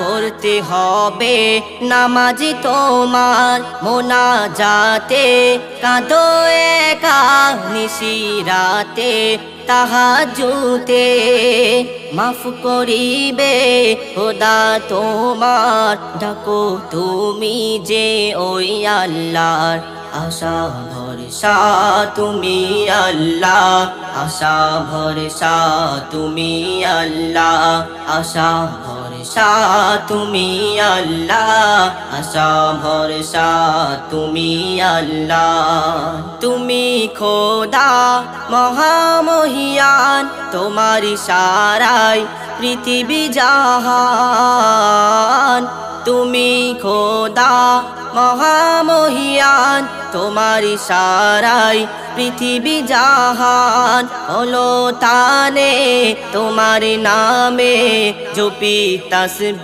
পড়তে হবে নামাজ তোমার মোনাজাতে কাঁদো একা নিশিরাতে তাহাজ্জুদে মাফ করিবে খোদা তোমার ডাকো তুমি যে ওই আল্লাহর আশা ভরসা তুমি আল্লাহ আশা ভরসা তুমি আল্লাহ আশা ভরসা তুমি আল্লাহ আশা ভরসা তুমি আল্লাহ তুমি খোদা মহামহিয়ান তোমার ইশারায় পৃথিবী জাহান তুমি খোদা মহামহিয়ান তোমার ইশারায় পৃথিবী জাহান হলো তানে তোমার নামে জপি তাসবিহ